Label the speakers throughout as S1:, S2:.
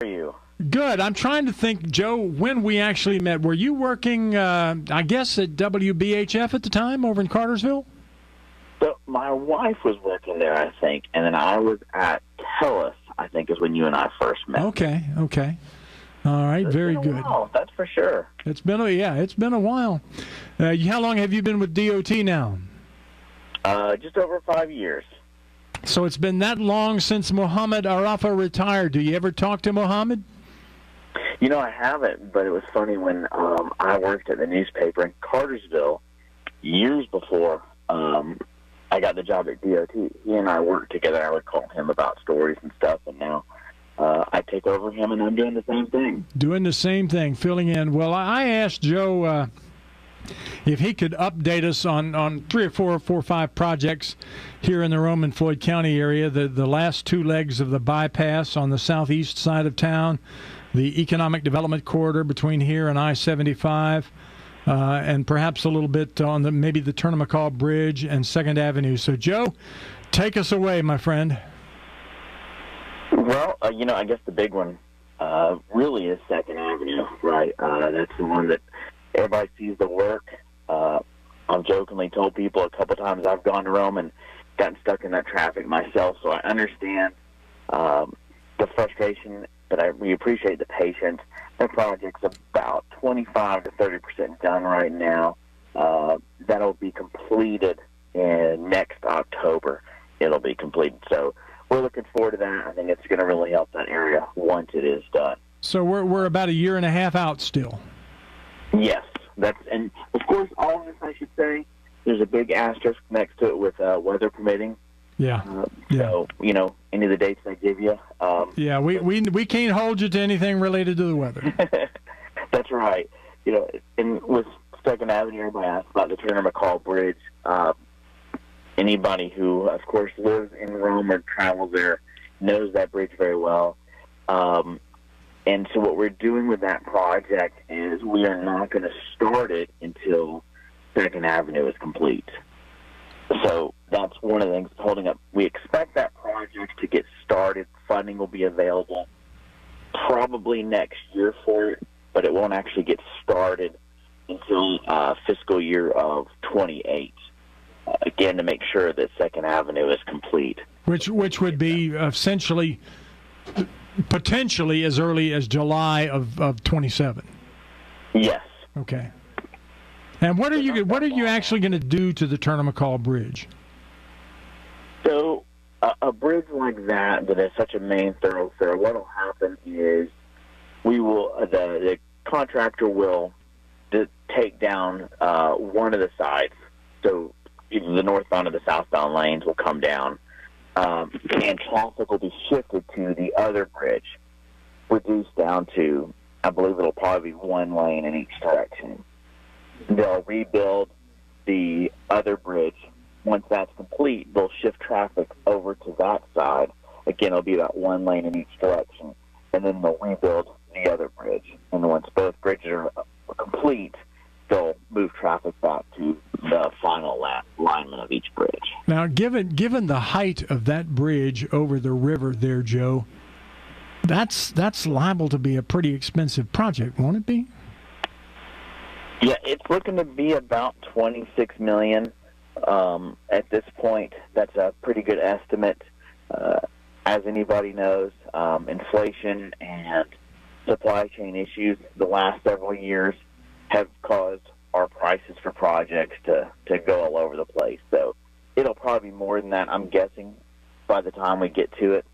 S1: are you?
S2: Good. I'm trying to think, Joe, when we actually met. Were you working, I guess, at WBHF at the time over in Cartersville?
S1: So my wife was working there, I think, and then I was at TELUS, I think, is when you and I first met.
S2: Okay. All right, very good.
S1: Wow, that's for sure.
S2: It's been a while. How long have you been with DOT now?
S1: Just over 5 years.
S2: So it's been that long since Mohammed Arafa retired. Do you ever talk to Mohammed?
S1: You know, I haven't, but it was funny when I worked at the newspaper in Cartersville years before I got the job at DOT. He and I worked together. I would call him about stories and stuff, and now I take over him, and I'm doing the same thing.
S2: Doing the same thing, filling in. Well, I asked Joe if he could update us on 3 or 4 or 5 projects here in the Rome and Floyd County area, the last 2 legs of the bypass on the southeast side of town, the economic development corridor between here and I-75, and perhaps a little bit on maybe the Turner McCall Bridge and 2nd Avenue. So, Joe, take us away, my friend.
S1: Well, I guess the big one really is 2nd Avenue, right? That's the one that everybody sees the work. I've jokingly told people a couple times I've gone to Rome and gotten stuck in that traffic myself, so I understand the frustration, but we appreciate the patience. That project's about 25 to 30% done right now. That'll be completed in next October. It'll be completed, so we're looking forward to that. I think it's going to really help that area once it is done.
S2: So we're about a year and a half out still.
S1: Yes, and of course, all of this, I should say, there's a big asterisk next to it with weather permitting.
S2: Yeah.
S1: So, any of the dates I give you.
S2: We can't hold you to anything related to the weather.
S1: That's right. And with 2nd Avenue, everybody asks about the Turner McCall Bridge. Anybody who, of course, lives in Rome or travels there knows that bridge very well. And so what we're doing with that project is we are not going to start it until 2nd Avenue is complete. So that's one of the things holding up. We expect that project to get started. Funding will be available probably next year for it, but it won't actually get started until fiscal year of 28. Again, to make sure that 2nd Avenue is complete.
S2: Which would be essentially potentially as early as July of 27.
S1: Yes.
S2: Okay. And what are you actually going to do to the Turner McCall Bridge?
S1: So a bridge like that is such a main thoroughfare, what will happen is the contractor will take down one of the sides. So either the northbound or the southbound lanes will come down, and traffic will be shifted to the other bridge, reduced down to, I believe it'll probably be 1 lane in each direction. They'll rebuild the other bridge. Once that's complete, they'll shift traffic over to that side. Again, it'll be about 1 lane in each direction, and then they'll rebuild the other bridge. And once both bridges are complete, they'll move traffic back to the final alignment of each bridge.
S2: Now, given the height of that bridge over the river there, Joe, that's liable to be a pretty expensive project, won't it be?
S1: Yeah, it's looking to be about $26 million at this point. That's a pretty good estimate. As anybody knows, inflation and supply chain issues the last several years have caused our prices for projects to go all over the place. So it'll probably be more than that, I'm guessing, by the time we get to it.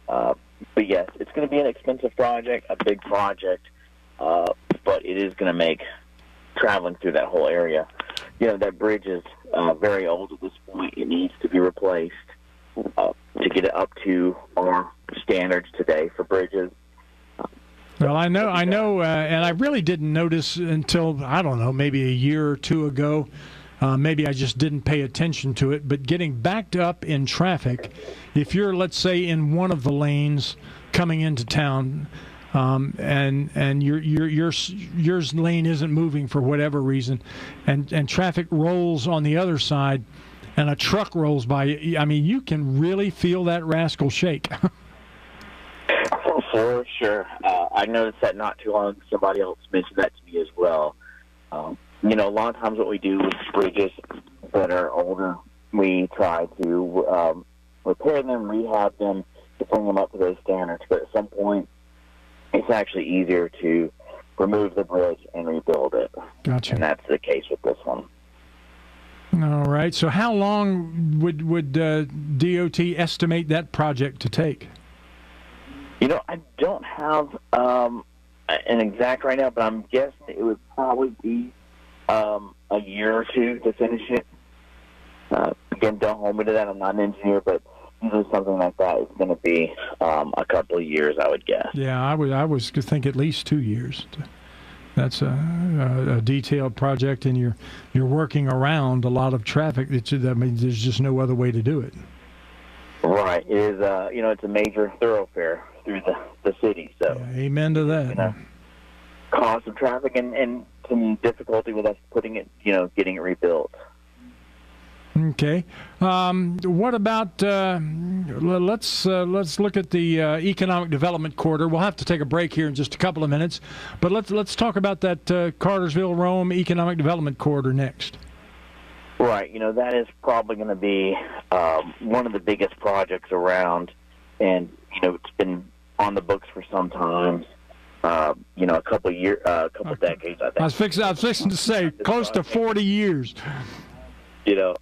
S1: But yes, it's going to be an expensive project, a big project, but it is going to make traveling through that whole area. That bridge is very old at this point. It needs to be replaced to get it up to our standards today for bridges.
S2: Well, I know, and I really didn't notice until, I don't know, maybe a year or 2 ago. Maybe I just didn't pay attention to it. But getting backed up in traffic, if you're, let's say, in one of the lanes coming into town, and your lane isn't moving for whatever reason, and traffic rolls on the other side, and a truck rolls by, I mean, you can really feel that rascal shake.
S1: For sure. I noticed that not too long ago, somebody else mentioned that to me as well. A lot of times what we do with bridges that are older, we try to repair them, rehab them, to bring them up to those standards. But at some point, it's actually easier to remove the bridge and rebuild it.
S2: Gotcha.
S1: And that's the case with this one.
S2: All right. So how long would DOT estimate that project to take?
S1: I don't have an exact right now, but I'm guessing it would probably be a year or two to finish it. Again, don't hold me to that. I'm not an engineer, but usually something like that is going to be a couple of years, I would guess.
S2: Yeah, I was think at least 2 years. That's a detailed project, and you're working around a lot of traffic. There's just no other way to do it.
S1: Right. It is. It's a major thoroughfare through the city. So.
S2: Yeah, amen to that.
S1: Cause some traffic and some difficulty with us putting it, getting it rebuilt.
S2: Okay. What about let's look at the economic development corridor. We'll have to take a break here in just a couple of minutes, but let's talk about that Cartersville-Rome economic development corridor next.
S1: Right. That is probably going to be one of the biggest projects around, and it's been on the books for some time. A couple decades. I think.
S2: I was fixing to say close to 40 years.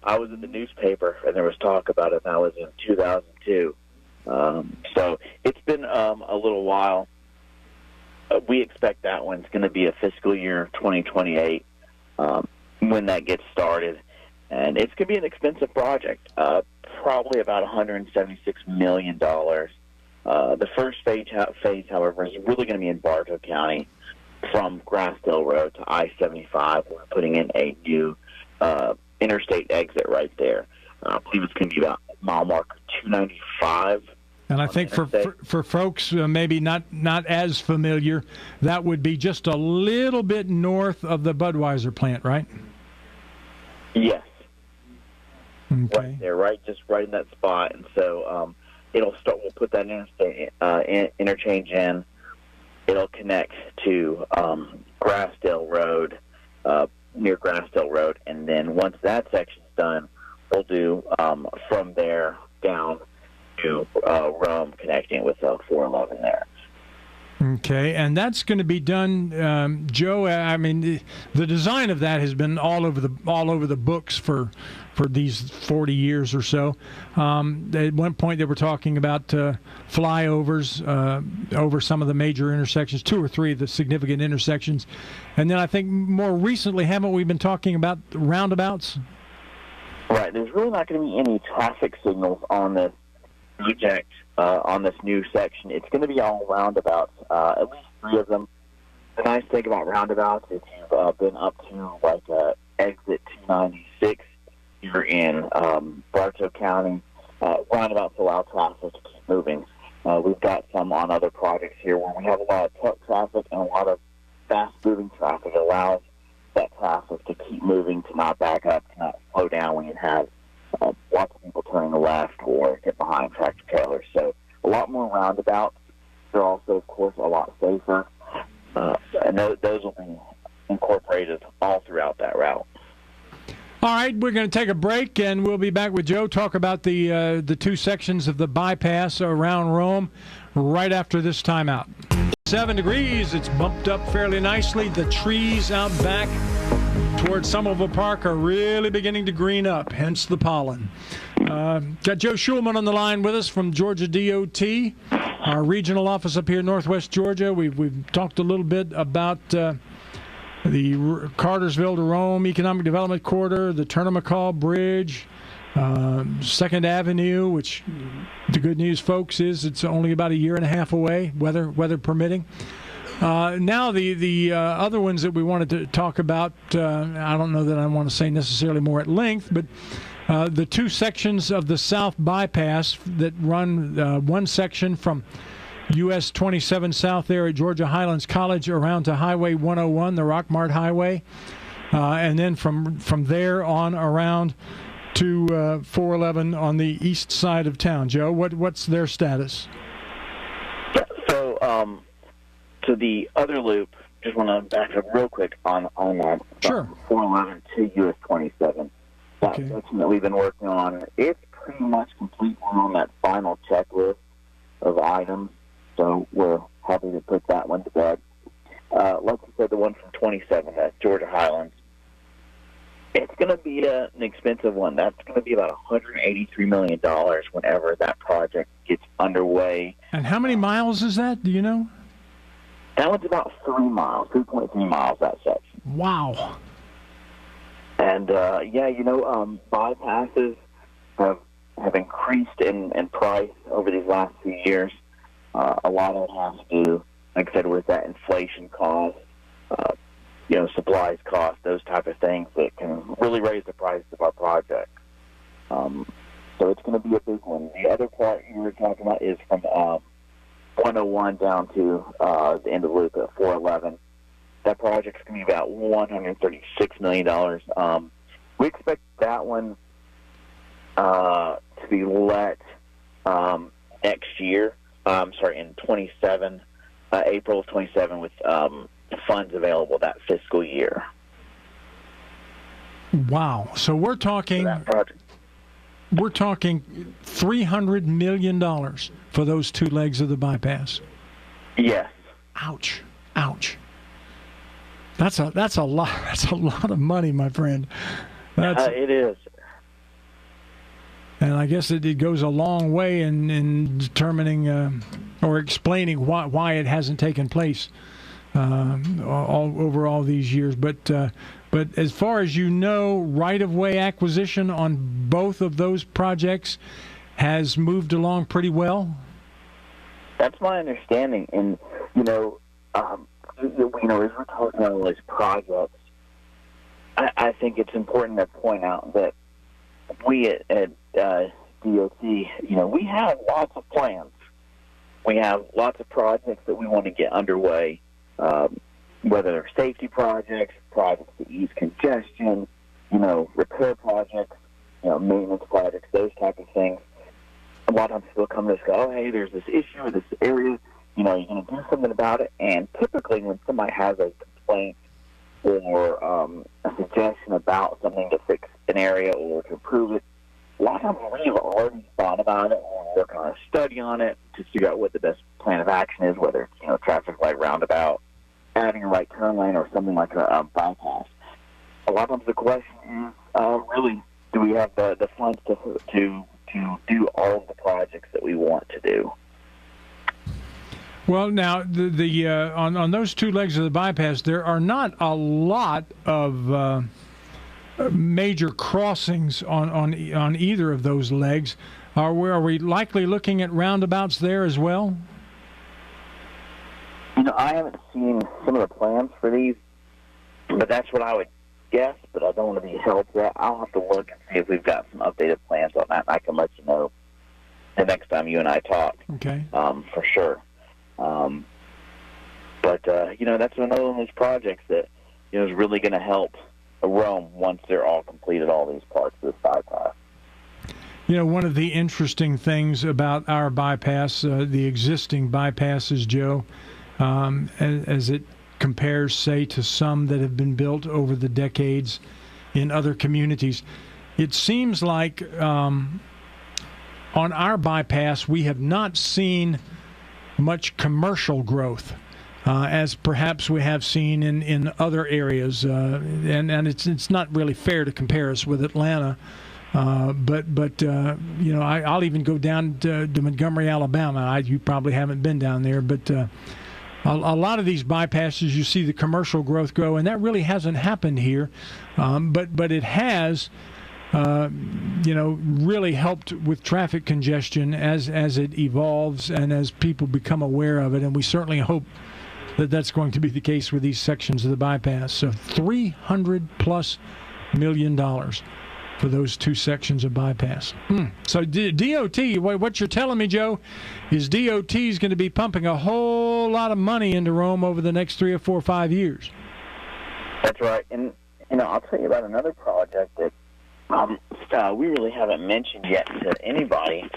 S1: I was in the newspaper, and there was talk about it, and that was in 2002. So it's been a little while. We expect that one's going to be a fiscal year 2028 when that gets started. And it's going to be an expensive project, probably about $176 million. The first phase, however, is really going to be in Bartow County from Grassdale Road to I-75. We're putting in a new interstate exit right there. I believe it's going to be about mile marker 295.
S2: And I think for folks maybe not as familiar, that would be just a little bit north of the Budweiser plant, right?
S1: Yes.
S2: Okay.
S1: Right there, just right in that spot. And so it'll start. We'll put that interstate interchange in. It'll connect to Grassdale Road, near Grassdale Road, and then once that section's done, we'll do from there down to Rome, connecting with 411 there.
S2: Okay, and that's going to be done, Joe. I mean, the design of that has been all over the books for these 40 years or so. At one point, they were talking about flyovers over some of the major intersections, 2 or 3 of the significant intersections, and then I think more recently, haven't we been talking about roundabouts?
S1: Right. There's really not going to be any traffic signals on this project. On this new section, it's going to be all roundabouts, at least 3 of them. The nice thing about roundabouts, if you've been up to exit 296, you're in Bartow County. Roundabouts allow traffic to keep moving. We've got some on other projects here where we have a lot of truck traffic and a lot of fast-moving traffic. It allows that traffic to keep moving, to not back up, to not slow down when you have lots of people turning left or get behind tractor trailers. So a lot more roundabouts. They're also, of course, a lot safer. And those will be incorporated all throughout that route.
S2: All right, we're going to take a break, and we'll be back with Joe, talk about the 2 sections of the bypass around Rome right after this timeout. 7 degrees. It's bumped up fairly nicely. The trees out back towards Somerville Park are really beginning to green up, hence the pollen. Got Joe Schulman on the line with us from Georgia DOT, our regional office up here in Northwest Georgia. We've talked a little bit about the Cartersville to Rome Economic Development Corridor, the Turner McCall Bridge, 2nd Avenue, which the good news, folks, is it's only about a year and a half away, weather permitting. Now the other ones that we wanted to talk about, I don't know that I want to say necessarily more at length, but the 2 sections of the South Bypass that run one section from US 27 South there at Georgia Highlands College around to Highway 101, the Rockmart Highway, and then from there on around to 411 on the east side of town. Joe, what's their status?
S1: So So the other loop, just want to back up real quick on that.
S2: Sure.
S1: 411 to US 27. That
S2: Okay.
S1: section that we've been working on, it's pretty much complete. We're on that final checklist of items, so we're happy to put that one to bed. Like you said, the one from 27, that Georgia Highlands, it's going to be an expensive one. That's going to be about $183 million whenever that project gets underway.
S2: And how many miles is that? Do you know?
S1: That one's about 3 miles, 3.3 miles, that section.
S2: Wow.
S1: And, bypasses have increased in price over these last few years. A lot of it has to do, like I said, with that inflation cost, supplies cost, those type of things that can really raise the price of our project. So it's going to be a big one. The other part you were talking about is from 101 down to the end of the loop at 411. That project's going to be about $136 million. We expect that one to be let next year. In 27, April of 27, with funds available that fiscal year.
S2: Wow. So we're talking
S1: For that project.
S2: $300 million for those two legs of the bypass.
S1: Yes.
S2: Ouch. Ouch. That's a lot. That's a lot of money, my friend.
S1: It is.
S2: And I guess it goes a long way in determining or explaining why it hasn't taken place over all these years. But as far as you know, right-of-way acquisition on both of those projects has moved along pretty well.
S1: That's my understanding. And as we're talking about all these projects, I think it's important to point out that we at DOT, we have lots of plans. We have lots of projects that we want to get underway, whether they're safety projects to ease congestion, repair projects, maintenance projects, those type of things. A lot of times people come to us and go, oh, hey, there's this issue or this area, you're going to do something about it. And typically when somebody has a complaint or a suggestion about something to fix an area or to improve it, a lot of times we've already thought about it or working on a study on it to figure out what the best plan of action is, whether it's traffic light roundabout, adding a right turn lane, or something like a bypass. A lot of times the question is, really, do we have the funds to do all of the projects that we want to do?
S2: Well, now the on those two legs of the bypass, there are not a lot of major crossings on either of those legs. Are we likely looking at roundabouts there as well?
S1: I haven't seen some of the plans for these, but that's what I would guess. But I don't want to be held to that. I'll have to look and see if we've got some updated plans on that. And I can let you know the next time you and I talk.
S2: Okay.
S1: For sure. But that's another one of those projects that is really going to help Rome once they're all completed, all these parts of this bypass.
S2: One of the interesting things about our bypass, the existing bypasses, Joe, as it compares, say, to some that have been built over the decades in other communities, it seems like on our bypass we have not seen much commercial growth, as perhaps we have seen in other areas, and it's not really fair to compare us with Atlanta, but I'll even go down to Montgomery, Alabama. You probably haven't been down there, but a lot of these bypasses, you see the commercial growth grow, and that really hasn't happened here, but it has really helped with traffic congestion as it evolves and as people become aware of it. And we certainly hope that that's going to be the case with these sections of the bypass. So $300+ million for those two sections of bypass. So DOT, what you're telling me, Joe, is DOT is going to be pumping a whole lot of money into Rome over the next 3 or 4 or 5 years.
S1: That's right. And, I'll tell you about another project that we really haven't mentioned yet to anybody.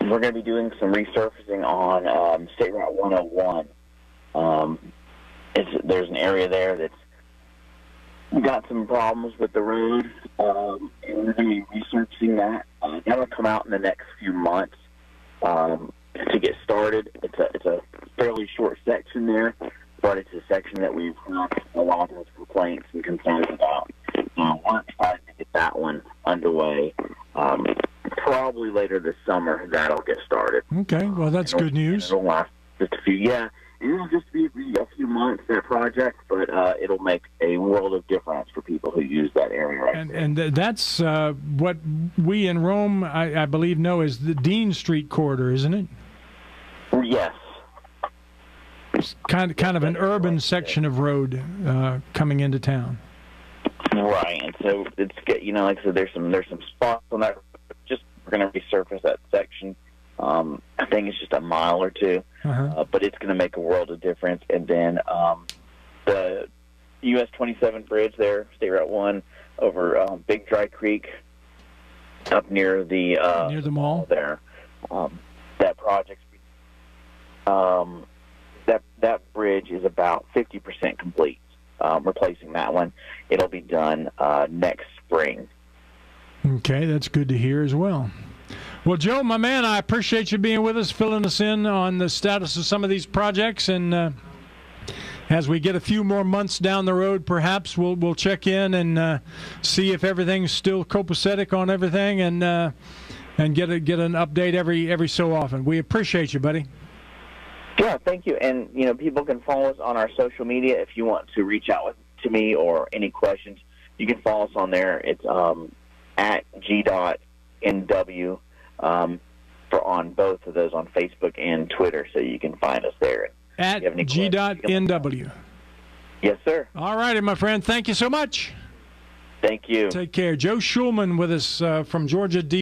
S1: we're going to be doing some resurfacing on State Route 101. There's an area there that's got some problems with the road, and we're going to be resurfacing that. That'll come out in the next few months to get started. It's a fairly short section there, but it's a section that we've had a lot of complaints and concerns about. We're excited to get that one underway. Probably later this summer, that'll get started.
S2: Okay, well, that's good news.
S1: It'll last just a few, it'll just be a few months, that project, but it'll make a world of difference for people who use that area right there.
S2: And that's what we in Rome, I believe, know as the Dean Street corridor, isn't it?
S1: Yes.
S2: It's kind of an urban section of road coming into town.
S1: Right, and so it's, like I said, there's some spots on that. Just we're going to resurface that section. I think it's just a mile or two, but it's going to make a world of difference. And then the US 27 bridge there, State Route 1, over Big Dry Creek, up near the
S2: mall
S1: there. That project, that bridge is about 50% complete. Replacing that one, it'll be done next spring.
S2: Okay, that's good to hear as well. Well, Joe, my man, I appreciate you being with us, filling us in on the status of some of these projects, and as we get a few more months down the road, perhaps we'll check in and see if everything's still copacetic on everything, and get an update every so often. We appreciate you, buddy.
S1: Yeah, thank you. And people can follow us on our social media if you want to reach out to me or any questions. You can follow us on there. It's at g.nw. On both of those on Facebook and Twitter, so you can find us there.
S2: At g.nw.
S1: Yes, sir.
S2: All righty, my friend. Thank you so much.
S1: Thank you.
S2: Take care. Joe Schulman with us from Georgia D.